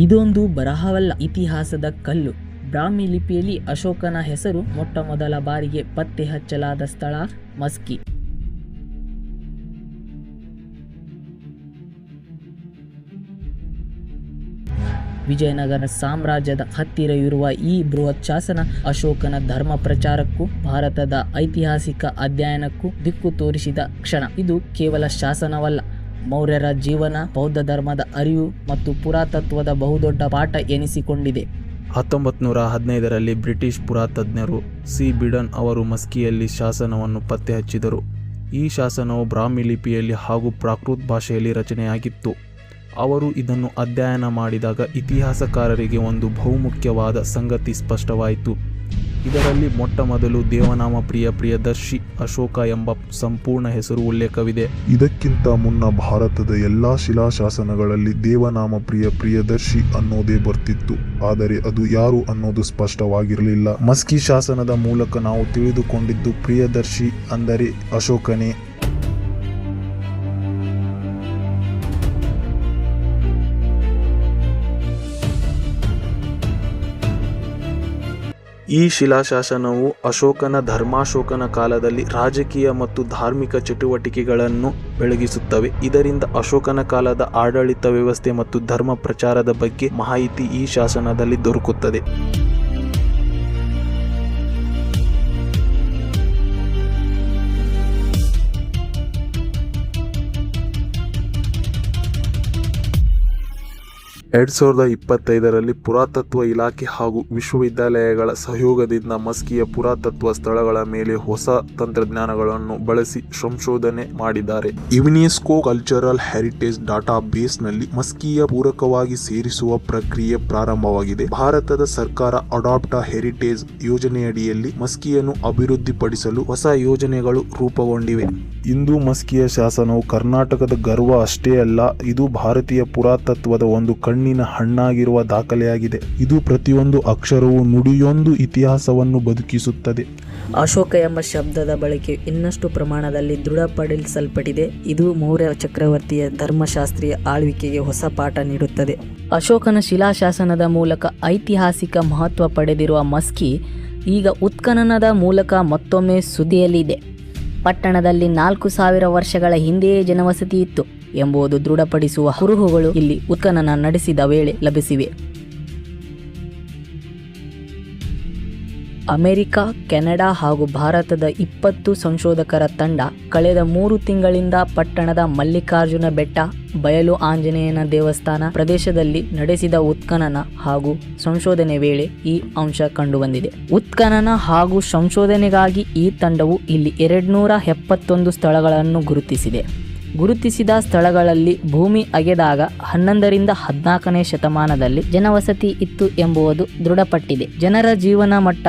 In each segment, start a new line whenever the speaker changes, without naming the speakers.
ಇದೊಂದು ಬರಹವಲ್ಲ, ಇತಿಹಾಸದ ಕಲ್ಲು. ಬ್ರಾಹ್ಮಿ ಲಿಪಿಯಲ್ಲಿ ಅಶೋಕನ ಹೆಸರು ಮೊಟ್ಟ ಮೊದಲ ಬಾರಿಗೆ ಪತ್ತೆ ಹಚ್ಚಲಾದ ಸ್ಥಳ ಮಸ್ಕಿ. ವಿಜಯನಗರ ಸಾಮ್ರಾಜ್ಯದ ಹತ್ತಿರ ಇರುವ ಈ ಬೃಹತ್ ಶಾಸನ ಅಶೋಕನ ಧರ್ಮ ಪ್ರಚಾರಕ್ಕೂ ಭಾರತದ ಐತಿಹಾಸಿಕ ಅಧ್ಯಯನಕ್ಕೂ ದಿಕ್ಕು ತೋರಿಸಿದ ಕ್ಷಣ. ಇದು ಕೇವಲ ಶಾಸನವಲ್ಲ, ಮೌರ್ಯರ ಜೀವನ, ಬೌದ್ಧ ಧರ್ಮದ ಅರಿವು ಮತ್ತು ಪುರಾತತ್ವದ ಬಹುದೊಡ್ಡ ಪಾಠ ಎನಿಸಿಕೊಂಡಿದೆ.
1915ರಲ್ಲಿ ಬ್ರಿಟಿಷ್ ಪುರಾತಜ್ಞರು ಸಿ ಬಿಡನ್ ಅವರು ಮಸ್ಕಿಯಲ್ಲಿ ಶಾಸನವನ್ನು ಪತ್ತೆ ಹಚ್ಚಿದರು. ಈ ಶಾಸನವು ಬ್ರಾಹ್ಮಿ ಲಿಪಿಯಲ್ಲಿ ಹಾಗೂ ಪ್ರಾಕೃತ್ ಭಾಷೆಯಲ್ಲಿ ರಚನೆಯಾಗಿತ್ತು. ಅವರು ಇದನ್ನು ಅಧ್ಯಯನ ಮಾಡಿದಾಗ ಇತಿಹಾಸಕಾರರಿಗೆ ಒಂದು ಬಹುಮುಖ್ಯವಾದ ಸಂಗತಿ ಸ್ಪಷ್ಟವಾಯಿತು. ಇದರಲ್ಲಿ ಮೊಟ್ಟ ಮೊದಲು ದೇವನಾಮ ಪ್ರಿಯದರ್ಶಿ ಅಶೋಕ ಎಂಬ ಸಂಪೂರ್ಣ ಹೆಸರು ಉಲ್ಲೇಖವಿದೆ.
ಇದಕ್ಕಿಂತ ಮುನ್ನ ಭಾರತದ ಎಲ್ಲಾ ಶಿಲಾಶಾಸನಗಳಲ್ಲಿ ದೇವನಾಮ ಪ್ರಿಯದರ್ಶಿ ಅನ್ನೋದೇ ಬರ್ತಿತ್ತು. ಆದರೆ ಅದು ಯಾರು ಅನ್ನೋದು ಸ್ಪಷ್ಟವಾಗಿರಲಿಲ್ಲ. ಮಸ್ಕಿ ಶಾಸನದ ಮೂಲಕ ನಾವು ತಿಳಿದುಕೊಂಡಿದ್ದು ಪ್ರಿಯದರ್ಶಿ ಅಂದರೆ ಅಶೋಕನೇ. ಈ ಶಿಲಾಶಾಸನವು ಅಶೋಕನ ಧರ್ಮಾಶೋಕನ ಕಾಲದಲ್ಲಿ ರಾಜಕೀಯ ಮತ್ತು ಧಾರ್ಮಿಕ ಚಟುವಟಿಕೆಗಳನ್ನು ಬೆಳಗಿಸುತ್ತವೆ. ಇದರಿಂದ ಅಶೋಕನ ಕಾಲದ ಆಡಳಿತ ವ್ಯವಸ್ಥೆ ಮತ್ತು ಧರ್ಮ ಪ್ರಚಾರದ ಬಗ್ಗೆ ಮಾಹಿತಿ ಈ ಶಾಸನದಲ್ಲಿ ದೊರಕುತ್ತದೆ. ಎರಡ್ 2025ರಲ್ಲಿ ಪುರಾತತ್ವ ಇಲಾಖೆ ಹಾಗೂ ವಿಶ್ವವಿದ್ಯಾಲಯಗಳ ಸಹಯೋಗದಿಂದ ಮಸ್ಕಿಯ ಪುರಾತತ್ವ ಸ್ಥಳಗಳ ಮೇಲೆ ಹೊಸ ತಂತ್ರಜ್ಞಾನಗಳನ್ನು ಬಳಸಿ ಸಂಶೋಧನೆ ಮಾಡಿದ್ದಾರೆ. ಯುನೆಸ್ಕೋ ಕಲ್ಚರಲ್ ಹೆರಿಟೇಜ್ ಡಾಟಾ ಬೇಸ್ನಲ್ಲಿ ಮಸ್ಕಿಯ ಪೂರಕವಾಗಿ ಸೇರಿಸುವ ಪ್ರಕ್ರಿಯೆ ಪ್ರಾರಂಭವಾಗಿದೆ. ಭಾರತದ ಸರ್ಕಾರ ಅಡಾಪ್ಟ್ ಹೆರಿಟೇಜ್ ಯೋಜನೆಯಡಿಯಲ್ಲಿ ಮಸ್ಕಿಯನ್ನು ಅಭಿವೃದ್ಧಿಪಡಿಸಲು ಹೊಸ ಯೋಜನೆಗಳು ರೂಪುಗೊಂಡಿವೆ. ಇಂದು ಮಸ್ಕಿಯ ಶಾಸನವು ಕರ್ನಾಟಕದ ಗರ್ವ ಅಷ್ಟೇ ಅಲ್ಲ, ಇದು ಭಾರತೀಯ ಪುರಾತತ್ವದ ಒಂದು ಕಣ್ಣಿನ ಹಣ್ಣಾಗಿರುವ ದಾಖಲೆಯಾಗಿದೆ. ಇದು ಪ್ರತಿಯೊಂದು ಅಕ್ಷರವು ನುಡಿಯೊಂದು ಇತಿಹಾಸವನ್ನು ಬದುಕಿಸುತ್ತದೆ.
ಅಶೋಕ ಎಂಬ ಶಬ್ದದ ಬಳಕೆ ಇನ್ನಷ್ಟು ಪ್ರಮಾಣದಲ್ಲಿ ದೃಢಪಡಿಸಲ್ಪಟ್ಟಿದೆ. ಇದು ಮೌರ್ಯ ಚಕ್ರವರ್ತಿಯ ಧರ್ಮಶಾಸ್ತ್ರೀಯ ಆಳ್ವಿಕೆಗೆ ಹೊಸ ಪಾಠ ನೀಡುತ್ತದೆ. ಅಶೋಕನ ಶಿಲಾಶಾಸನದ ಮೂಲಕ ಐತಿಹಾಸಿಕ ಮಹತ್ವ ಪಡೆದಿರುವ ಮಸ್ಕಿ ಈಗ ಉತ್ಖನನದ ಮೂಲಕ ಮತ್ತೊಮ್ಮೆ ಸುದ್ದಿಯಲ್ಲಿದೆ. ಪಟ್ಟಣದಲ್ಲಿ 4000 ವರ್ಷಗಳ ಹಿಂದೆಯೇ ಜನವಸತಿ ಇತ್ತು ಎಂಬುದು ದೃಢಪಡಿಸುವ ಕುರುಹುಗಳು ಇಲ್ಲಿ ಉತ್ಖನನ ನಡೆಸಿದ ವೇಳೆ ಲಭಿಸಿವೆ. ಅಮೆರಿಕ, ಕೆನಡಾ ಹಾಗೂ ಭಾರತದ 20 ಸಂಶೋಧಕರ ತಂಡ ಕಳೆದ 3 ತಿಂಗಳಿಂದ ಪಟ್ಟಣದ ಮಲ್ಲಿಕಾರ್ಜುನ ಬೆಟ್ಟ, ಬಯಲು ಆಂಜನೇಯನ ದೇವಸ್ಥಾನ ಪ್ರದೇಶದಲ್ಲಿ ನಡೆಸಿದ ಉತ್ಖನನ ಹಾಗೂ ಸಂಶೋಧನೆ ವೇಳೆ ಈ ಅಂಶ ಕಂಡುಬಂದಿದೆ. ಉತ್ಖನನ ಹಾಗೂ ಸಂಶೋಧನೆಗಾಗಿ ಈ ತಂಡವು ಇಲ್ಲಿ 271 ಸ್ಥಳಗಳನ್ನು ಗುರುತಿಸಿದ ಸ್ಥಳಗಳಲ್ಲಿ ಭೂಮಿ ಅಗೆದಾಗ 11ರಿಂದ 14ನೇ ಶತಮಾನದಲ್ಲಿ ಜನವಸತಿ ಇತ್ತು ಎಂಬುದು ದೃಢಪಟ್ಟಿದೆ. ಜನರ ಜೀವನ ಮಟ್ಟ,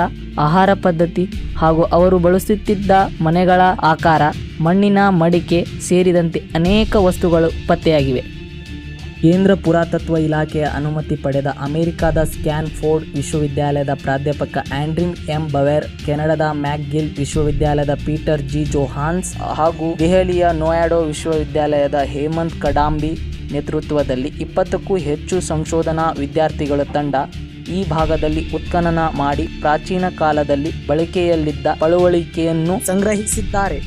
ಆಹಾರ ಪದ್ಧತಿ ಹಾಗೂ ಅವರು ಬಳಸುತ್ತಿದ್ದ ಮನೆಗಳ ಆಕಾರ, ಮಣ್ಣಿನ ಮಡಿಕೆ ಸೇರಿದಂತೆ ಅನೇಕ ವಸ್ತುಗಳು ಪತ್ತೆಯಾಗಿವೆ. ಕೇಂದ್ರ ಪುರಾತತ್ವ ಇಲಾಖೆಯ ಅನುಮತಿ ಪಡೆದ ಅಮೆರಿಕದ ಸ್ಟ್ಯಾನ್ಫೋರ್ಡ್ ವಿಶ್ವವಿದ್ಯಾಲಯದ ಪ್ರಾಧ್ಯಾಪಕ ಆಂಡ್ರಿನ್ ಎಂ ಬವೆರ್, ಕೆನಡಾದ ಮ್ಯಾಕ್ಗಿಲ್ ವಿಶ್ವವಿದ್ಯಾಲಯದ ಪೀಟರ್ ಜಿ ಜೋಹಾನ್ಸ್ ಹಾಗೂ ದೆಹಲಿಯ ನೋಯಾಡೋ ವಿಶ್ವವಿದ್ಯಾಲಯದ ಹೇಮಂತ್ ಕಡಾಂಬಿ ನೇತೃತ್ವದಲ್ಲಿ 20ಕ್ಕೂ ಹೆಚ್ಚು ಸಂಶೋಧನಾ ವಿದ್ಯಾರ್ಥಿಗಳ ತಂಡ ಈ ಭಾಗದಲ್ಲಿ ಉತ್ಖನನ ಮಾಡಿ ಪ್ರಾಚೀನ ಕಾಲದಲ್ಲಿ ಬಳಕೆಯಲ್ಲಿದ್ದ ಪಳುವಳಿಕೆಯನ್ನು ಸಂಗ್ರಹಿಸಿದ್ದಾರೆ.